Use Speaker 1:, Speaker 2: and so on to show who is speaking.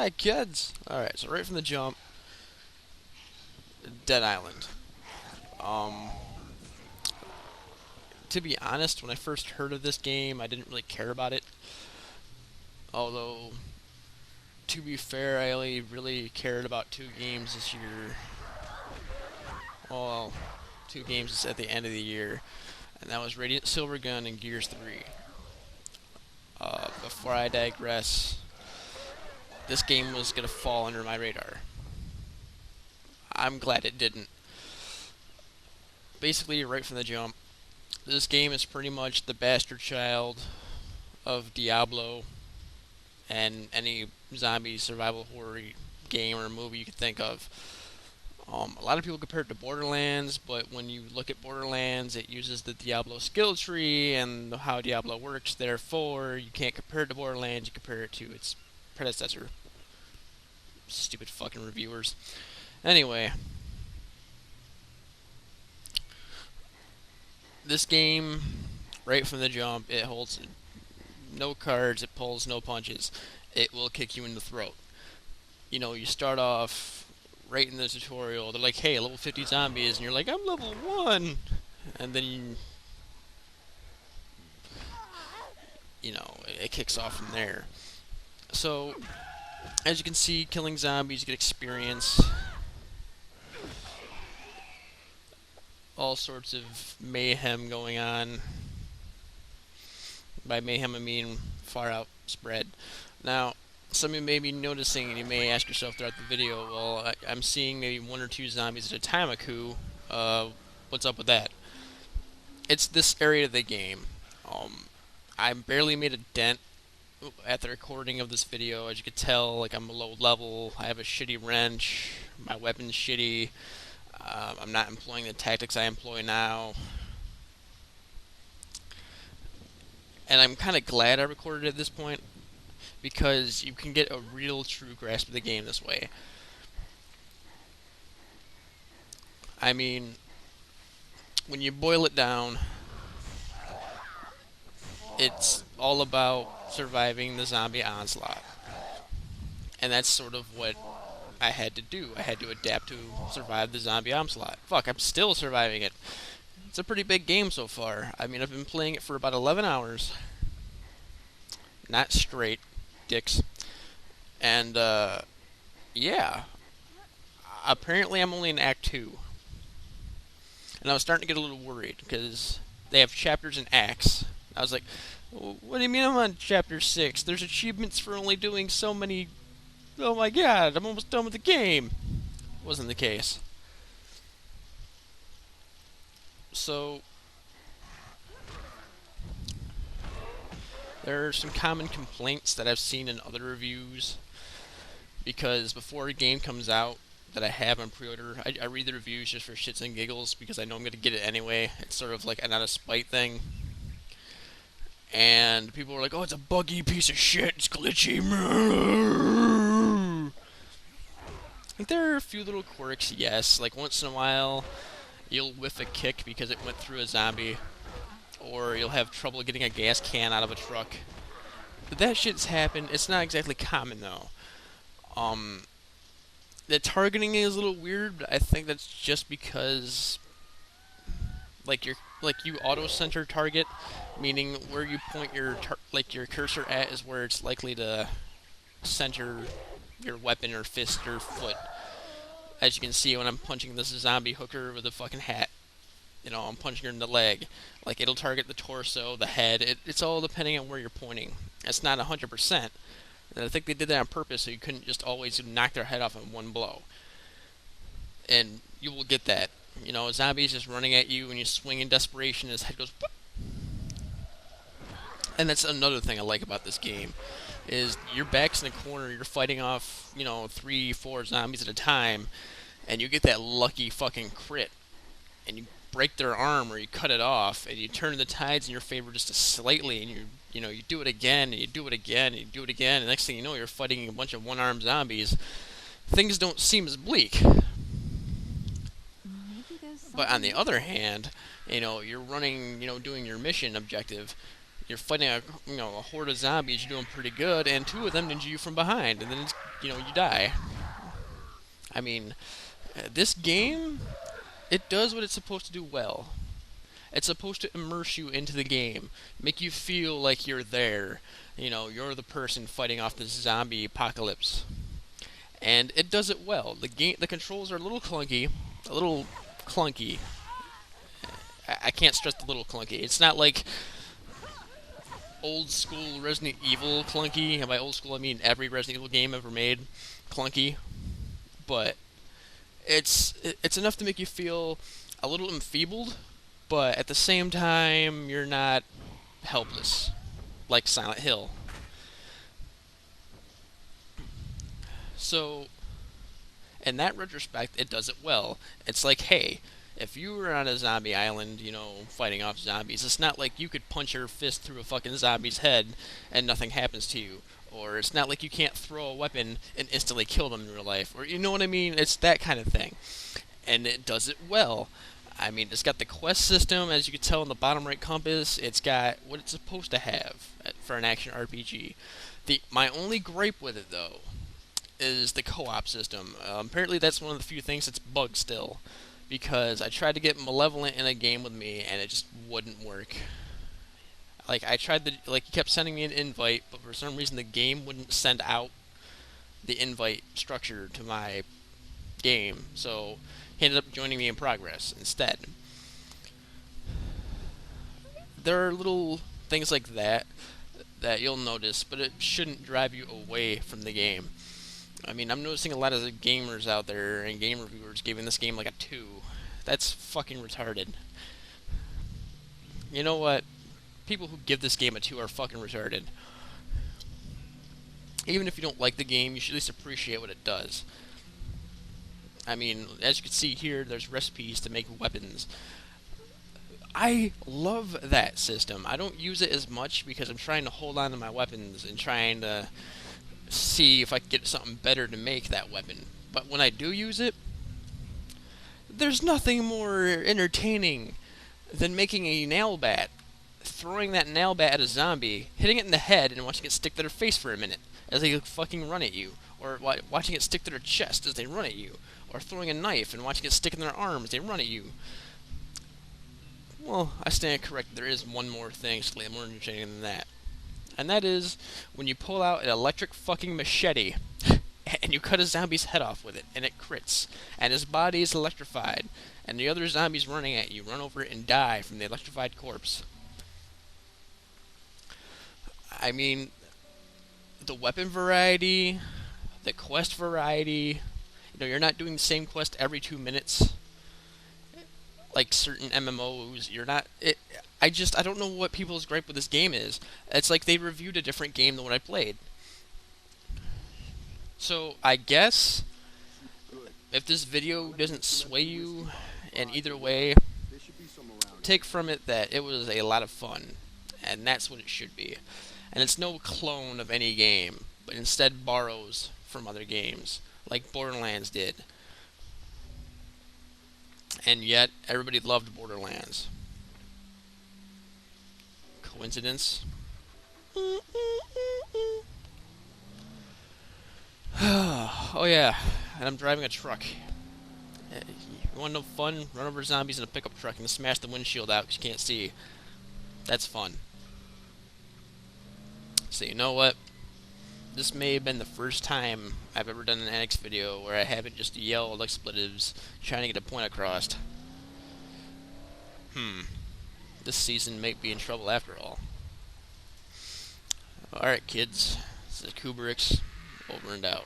Speaker 1: Hi, kids. Alright, so right from the jump, Dead Island. Um, to be honest, when I first heard of this game, I didn't really care about it. Although, to be fair, I only really cared about two games this year. Well, two games at the end of the year, and that was Radiant Silvergun and Gears 3. Before I digress, this game was gonna fall under my radar. I'm glad it didn't. Basically, right from the jump, this game is pretty much the bastard child of Diablo and any zombie survival horror game or movie you could think of. A lot of people compare it to Borderlands, but when you look at Borderlands, it uses the Diablo skill tree and how Diablo works. Therefore, you can't compare it to Borderlands. You compare it to its predecessor. Stupid fucking reviewers. Anyway, this game, right from the jump, it holds no cards, it pulls no punches. It will kick you in the throat. You start off right in the tutorial. They're like, hey, level 50 zombies, and you're like, I'm level 1. And then, it kicks off from there. So, as you can see, killing zombies, you get experience. All sorts of mayhem going on. By mayhem, I mean far out spread. Now, some of you may be noticing, and you may ask yourself throughout the video, well, I'm seeing maybe one or two zombies at a time, Aku. What's up with that? It's this area of the game. I barely made a dent at the recording of this video. As you can tell, like, I'm low level. I have a shitty wrench. My weapon's shitty. I'm not employing the tactics I employ now. And I'm kind of glad I recorded at this point, because you can get a real true grasp of the game this way. I mean, when you boil it down, it's all about surviving the zombie onslaught. And that's sort of what I had to do. I had to adapt to survive the zombie onslaught. Fuck, I'm still surviving it. It's a pretty big game so far. I mean, I've been playing it for about 11 hours. Not straight, dicks. And, yeah. Apparently I'm only in Act 2. And I was starting to get a little worried, because they have chapters and acts. I was like, what do you mean I'm on Chapter 6? There's achievements for only doing so many... Oh my god, I'm almost done with the game. Wasn't the case. So, there are some common complaints that I've seen in other reviews, because before a game comes out that I have on pre-order, I read the reviews just for shits and giggles, because I know I'm going to get it anyway. It's sort of like an out of spite thing. And people were like, oh, it's a buggy piece of shit, it's glitchy. Like, there are a few little quirks, yes. Like, once in a while, you'll whiff a kick because it went through a zombie. Or you'll have trouble getting a gas can out of a truck. But that shit's happened. It's not exactly common, though. The targeting is a little weird, but I think that's just because, like, you auto-center target, meaning where you point your your cursor at is where it's likely to center your weapon or fist or foot. As you can see when I'm punching this zombie hooker with a fucking hat. I'm punching her in the leg. Like, it'll target the torso, the head. It's all depending on where you're pointing. It's not 100%. And I think they did that on purpose so you couldn't just always knock their head off in one blow. And you will get that. A zombie's just running at you and you swing in desperation and his head goes whoop. And that's another thing I like about this game, is your back's in the corner, you're fighting off, 3, 4 zombies at a time, and you get that lucky fucking crit, and you break their arm or you cut it off, and you turn the tides in your favor just slightly, and you do it again, and you do it again, and you do it again, and next thing you know, you're fighting a bunch of one-armed zombies. Things don't seem as bleak. But on the other hand, you're running, doing your mission objective. You're fighting a horde of zombies. You're doing pretty good, and 2 of them ninja you from behind, and then you die. I mean, this game, it does what it's supposed to do well. It's supposed to immerse you into the game, make you feel like you're there. You're the person fighting off the zombie apocalypse, and it does it well. The controls are a little clunky, a little clunky. I can't stress the little clunky. It's not like old school Resident Evil clunky, and by old school I mean every Resident Evil game ever made clunky, but it's enough to make you feel a little enfeebled, but at the same time you're not helpless like Silent Hill. So in that retrospect, it does it well. It's like, hey, if you were on a zombie island, fighting off zombies, it's not like you could punch your fist through a fucking zombie's head and nothing happens to you. Or it's not like you can't throw a weapon and instantly kill them in real life. Or you know what I mean? It's that kind of thing. And it does it well. I mean, it's got the quest system, as you can tell in the bottom right compass. It's got what it's supposed to have for an action RPG. My only gripe with it, though, is the co-op system. Apparently that's one of the few things that's bugged still, because I tried to get Malevolent in a game with me and it just wouldn't work. Like, I tried he kept sending me an invite, but for some reason the game wouldn't send out the invite structure to my game, so he ended up joining me in progress instead. There are little things like that you'll notice, but it shouldn't drive you away from the game. I mean, I'm noticing a lot of the gamers out there and game reviewers giving this game like a 2. That's fucking retarded. You know what? People who give this game a 2 are fucking retarded. Even if you don't like the game, you should at least appreciate what it does. I mean, as you can see here, there's recipes to make weapons. I love that system. I don't use it as much because I'm trying to hold on to my weapons and trying to see if I can get something better to make that weapon. But when I do use it, there's nothing more entertaining than making a nail bat, throwing that nail bat at a zombie, hitting it in the head, and watching it stick to their face for a minute as they fucking run at you, or watching it stick to their chest as they run at you, or throwing a knife and watching it stick in their arm as they run at you. Well, I stand corrected. There is one more thing slightly more entertaining than that. And that is when you pull out an electric fucking machete and you cut a zombie's head off with it, and it crits, and his body is electrified, and the other zombies running at you run over it and die from the electrified corpse. I mean, the weapon variety, the quest variety, you're not doing the same quest every 2 minutes. Like certain MMOs, I don't know what people's gripe with this game is. It's like they reviewed a different game than what I played. So, I guess, if this video doesn't sway you in either way, take from it that it was a lot of fun. And that's what it should be. And it's no clone of any game, but instead borrows from other games, like Borderlands did. And yet, everybody loved Borderlands. Coincidence? Oh yeah, and I'm driving a truck. You want no fun? Run over zombies in a pickup truck and smash the windshield out because you can't see. That's fun. So you know what? This may have been the first time I've ever done an Annex video where I haven't just yelled expletives trying to get a point across. This season might be in trouble after all. Alright kids, this is Akubarix, over and out.